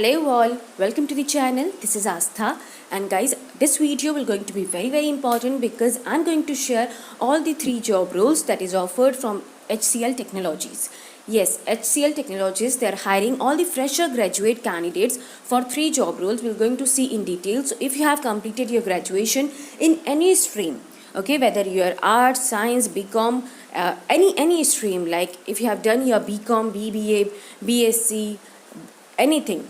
Hello all, welcome to the channel. This is Astha, and guys, this video will going to be very important because I'm going to share all the 3 job roles that is offered from HCL Technologies. Yes, HCL Technologies, they are hiring all the fresher graduate candidates for 3 job roles. We're going to see in detail. So if you have completed your graduation in any stream, okay, whether you are arts, science, BCom, any stream, like if you have done your BCom, BBA, BSc, anything,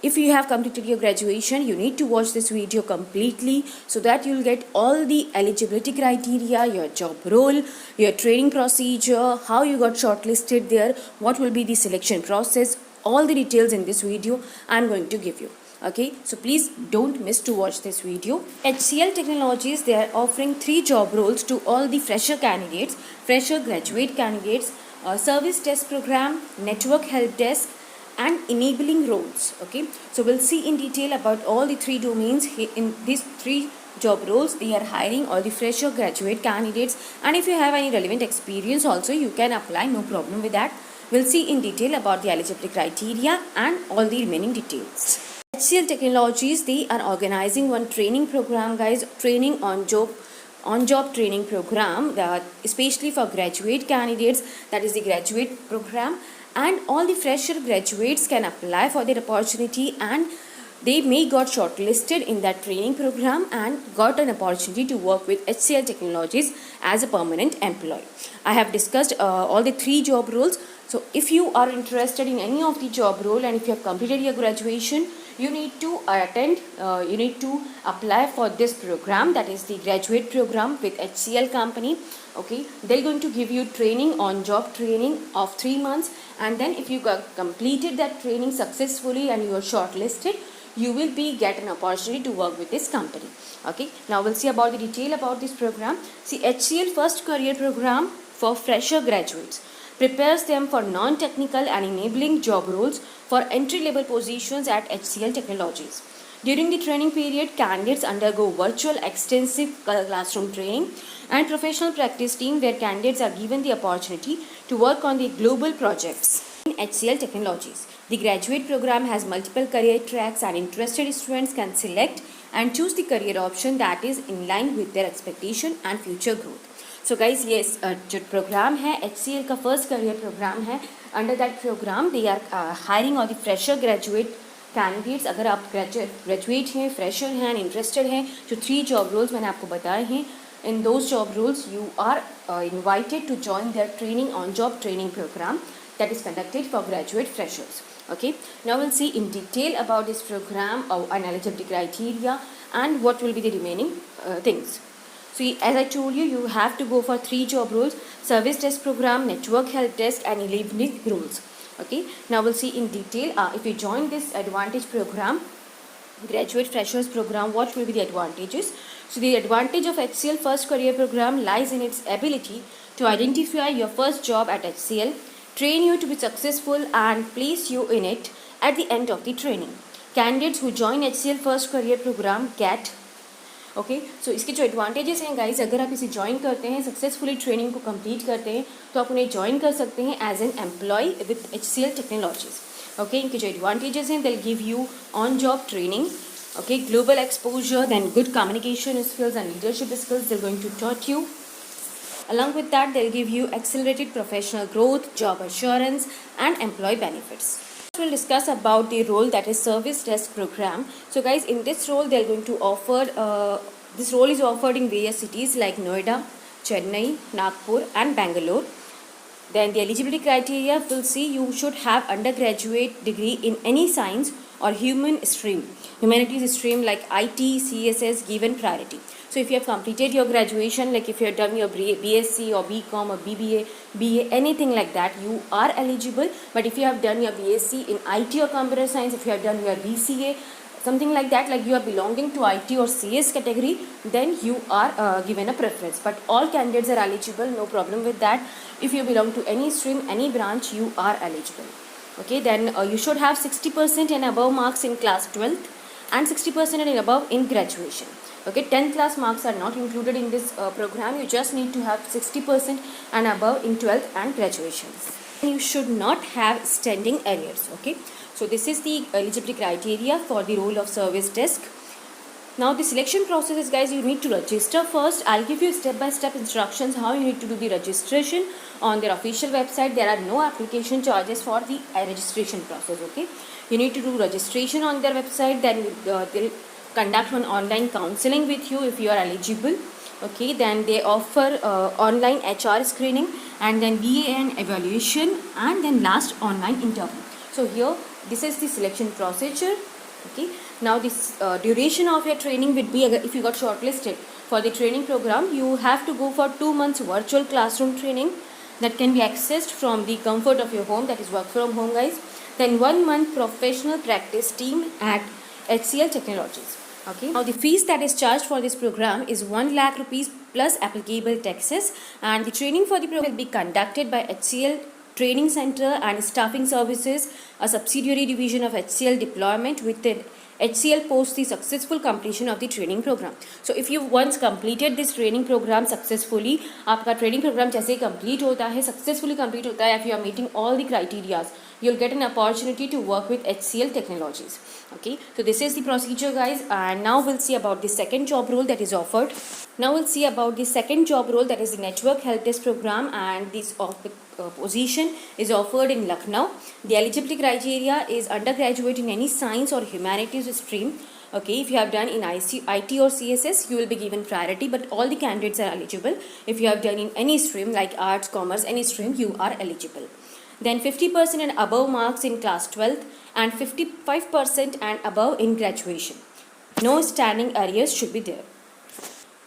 if you have completed your graduation, you need to watch this video completely so that you'll get all the eligibility criteria, your job role, your training procedure, how you got shortlisted there, what will be the selection process, all the details in this video I'm going to give you. Okay, so please don't miss to watch this video. HCL Technologies, they are offering 3 job roles to all the fresher candidates, fresher graduate candidates, service desk program, network help desk, and enabling roles. Okay, so we'll see in detail about all the 3 domains. In these 3 job roles, they are hiring all the fresher graduate candidates, and if you have any relevant experience also, you can apply, no problem with that. We'll see in detail about the eligibility criteria and all the remaining details. HCL Technologies, they are organizing one training program, guys, training on job training program, especially for graduate candidates. That is the graduate program, and all the fresher graduates can apply for their opportunity, and they may got shortlisted in that training program and got an opportunity to work with HCL Technologies as a permanent employee. I have discussed all the 3 job roles. So if you are interested in any of the job role and if you have completed your graduation, you need to apply for this program, that is the graduate program with HCL company. Okay, they're going to give you training on job training of 3 months, and then if you completed that training successfully and you are shortlisted, you will get an opportunity to work with this company. Okay, now we'll see about the detail about this program. See, HCL First Career Program for fresher graduates prepares them for non-technical and enabling job roles for entry-level positions at HCL Technologies. During the training period, candidates undergo virtual extensive classroom training and professional practice team where candidates are given the opportunity to work on the global projects in HCL Technologies. The graduate program has multiple career tracks, and interested students can select and choose the career option that is in line with their expectation and future growth. So guys, yes, जो program है HCL का first career program है. Under that program they are hiring all the fresher graduate candidates. अगर आप graduate हैं, fresher हैं and interested हैं, जो 3 जॉब रोल्स मैंने आपको बताए हैं, in those job roles you are invited to join their training on job training program that is conducted for graduate freshers. Okay, now we'll see in detail about this program and eligibility criteria and what will be the remaining things. So as I told you, you have to go for 3 job roles: service desk program, network help desk, and enabling roles. Okay, now we'll see in detail. If you join this advantage program, graduate freshers program, what will be the advantages? So the advantage of HCL First Career Program lies in its ability to identify your first job at HCL, train you to be successful, and place you in it at the end of the training. Candidates who join HCL First Career Program get okay, so इसके जो advantages हैं guys, अगर आप इसे join करते हैं, successfully training को complete करते हैं, तो आप उन्हें ज्वाइन कर सकते हैं as an employ with HCL technologies. Okay, इनके जो एडवांटेजेस हैं, they'll give you on job training, okay, global exposure, then good communication skills and leadership skills they're going to taught you. Along with that, they'll give you accelerated professional growth, job assurance, and employee benefits. We'll discuss about the role that is service desk program. So guys, in this role they're going to offer this role is offered in various cities like Noida, Chennai, Nagpur, and Bangalore. Then the eligibility criteria, will see you should have undergraduate degree in any science or humanities stream like IT, CSS given priority. So if you have completed your graduation, like if you have done your BSc or BCom or BBA, BA, anything like that, you are eligible. But if you have done your BSc in IT or computer science, if you have done your BCA, something like that, like you are belonging to IT or CS category, then you are given a preference. But all candidates are eligible, no problem with that. If you belong to any stream, any branch, you are eligible. Okay, then you should have 60% and above marks in class 12th and 60% and above in graduation. Okay, 10th class marks are not included in this program. You just need to have 60% and above in 12th and graduation. You should not have standing arrears. Okay, so this is the eligibility criteria for the role of service desk. Now the selection process is, guys, you need to register first. I'll give you step-by-step instructions how you need to do the registration on their official website. There are no application charges for the registration process. Okay, you need to do registration on their website. Then they'll conduct one online counseling with you if you are eligible. Okay, then they offer online HR screening, and then BAN evaluation, and then last online interview. So here this is the selection procedure. Okay, now this duration of your training would be, if you got shortlisted for the training program, you have to go for 2 months virtual classroom training that can be accessed from the comfort of your home, that is work from home, guys. Then 1 month professional practice team at HCL Technologies. Okay, now the fees that is charged for this program is 1 lakh rupees plus applicable taxes, and the training for the program will be conducted by HCL Training Center and Staffing Services, a subsidiary division of HCL Deployment, with an HCL post the successful completion of the training program. So if you once completed this training program successfully, आपका training program जैसे complete होता है, successfully complete होता है, if you are meeting all the criteria, you'll get an opportunity to work with HCL Technologies. Okay, so this is the procedure, guys, and now we'll see about the second job role that is offered. Now we'll see about the second job role, that is the network help desk program, and this position is offered in Lucknow. The eligibility criteria is undergraduate in any science or humanities stream. Okay, if you have done in IT or CSS, you will be given priority, but all the candidates are eligible. If you have done in any stream like arts, commerce, any stream, you are eligible. Then 50% and above marks in class 12th and 55% and above in graduation. No standing arrears should be there.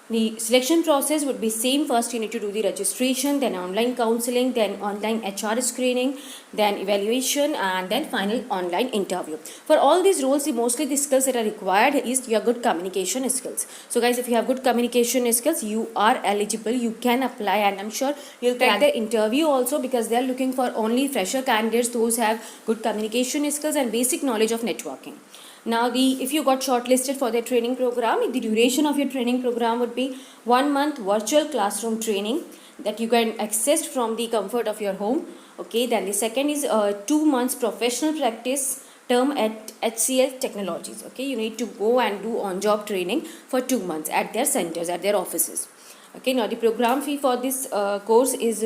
The selection process would be same. First you need to do the registration, then online counseling, then online HR screening, then evaluation, and then final online interview. For all these roles, mostly the skills that are required is your good communication skills. So guys, if you have good communication skills, you are eligible, you can apply, and I'm sure you'll crack the interview also, because they are looking for only fresher candidates, those who have good communication skills and basic knowledge of networking. Now, if you got shortlisted for the training program, the duration of your training program would be 1 month virtual classroom training that you can access from the comfort of your home. Okay, then the second is 2 months professional practice term at HCL Technologies. Okay, you need to go and do on-job training for 2 months at their centers, at their offices. Okay, now the program fee for this course is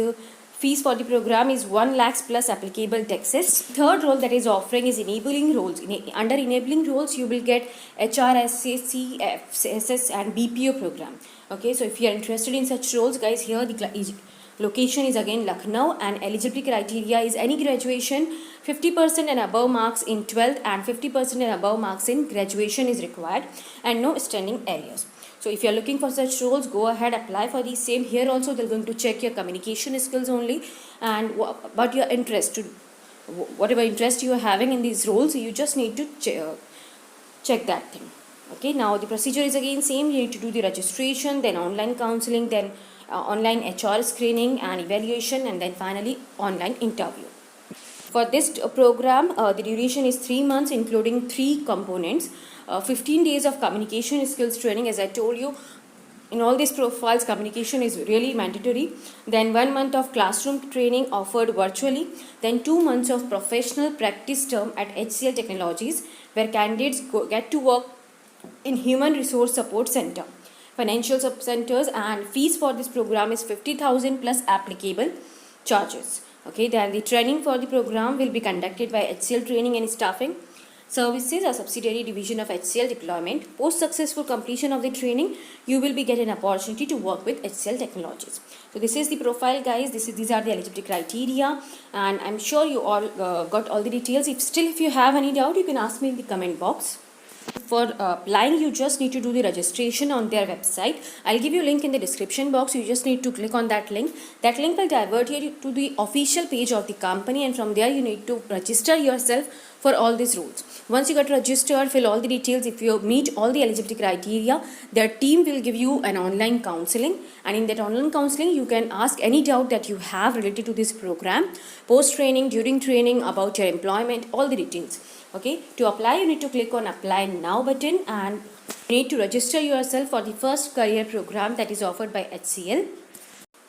fees for the program is 1 lakhs plus applicable taxes. Third role that is offering is enabling roles. Under enabling roles, you will get HRSC, CSS and BPO program. Okay, so if you are interested in such roles, guys, here the location is again Lucknow, and eligibility criteria is any graduation, 50% and above marks in 12th and 50% and above marks in graduation is required, and no standing arrears. So if you are looking for such roles, go ahead, apply for the same. Here also they're going to check your communication skills only, and about your interest, to whatever interest you are having in these roles, you just need to check that thing. Okay, now the procedure is again same. You need to do the registration, then online counseling, then online HR screening and evaluation, and then finally online interview. For this program, the duration is 3 months, including 3 components. 15 days of communication skills training, as I told you. In all these profiles, communication is really mandatory. Then 1 month of classroom training offered virtually. Then 2 months of professional practice term at HCL Technologies, where candidates get to work in Human Resource Support Center, financial centers, and fees for this program is 50,000 plus applicable charges. Okay, then the training for the program will be conducted by HCL Training and Staffing Services, a subsidiary division of HCL Deployment. Post successful completion of the training, you will be getting an opportunity to work with HCL Technologies. So this is the profile, guys. These are the eligibility criteria, and I'm sure you all got all the details. If you have any doubt, you can ask me in the comment box. For applying, you just need to do the registration on their website. I'll give you a link in the description box. You just need to click on that link. That link will divert you to the official page of the company, and from there you need to register yourself for all these roles. Once you get registered, fill all the details. If you meet all the eligibility criteria, their team will give you an online counseling, and in that online counseling you can ask any doubt that you have related to this program, post training, during training, about your employment, all the details. Okay, to apply, you need to click on apply now button, and you need to register yourself for the first career program that is offered by HCL.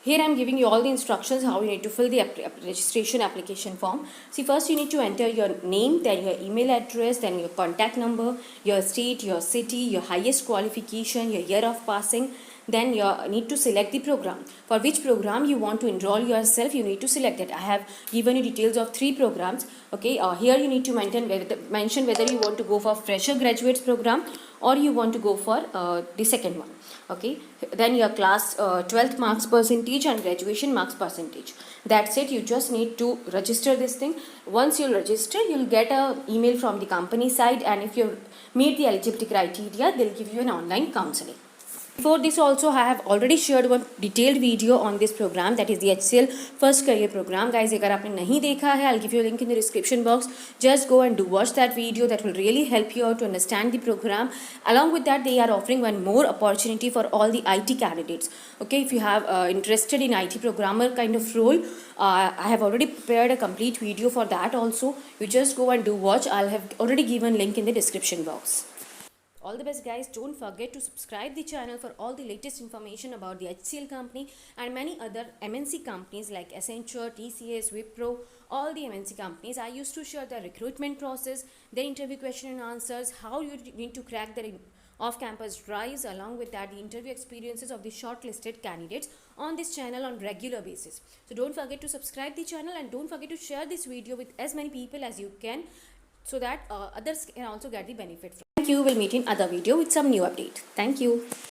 Here I am giving you all the instructions how you need to fill the registration application form. See, first you need to enter your name, then your email address, then your contact number, your state, your city, your highest qualification, your year of passing. Then you need to select the program. For which program you want to enroll yourself, you need to select it. I have given you details of 3 programs. Okay, here you need to mention whether you want to go for fresher graduates program or you want to go for the second one. Okay, then your class 12th marks percentage and graduation marks percentage. That's it. You just need to register this thing. Once you register, you'll get a email from the company side, and if you meet the eligibility criteria, they'll give you an online counseling. Before this also, I have already shared one detailed video on this program, that is the HCL First Career Program. Guys, अगर आपने नहीं देखा है, I'll give you a link in the description box. Just go and do watch that video. That will really help you out to understand the program. Along with that, they are offering one more opportunity for all the IT candidates. Okay, if you have interested in IT programmer kind of role, I have already prepared a complete video for that also. You just go and do watch. I'll have already given link in the description box. All the best, guys. Don't forget to subscribe the channel for all the latest information about the HCL company and many other MNC companies like Accenture, TCS, Wipro, all the MNC companies. I used to share the recruitment process, their interview question and answers, how you need to crack their off-campus drives, along with that the interview experiences of the shortlisted candidates on this channel on regular basis. So don't forget to subscribe the channel and don't forget to share this video with as many people as you can, so that others can also get the benefit from. Thank you. We'll meet in other video with some new update. Thank you.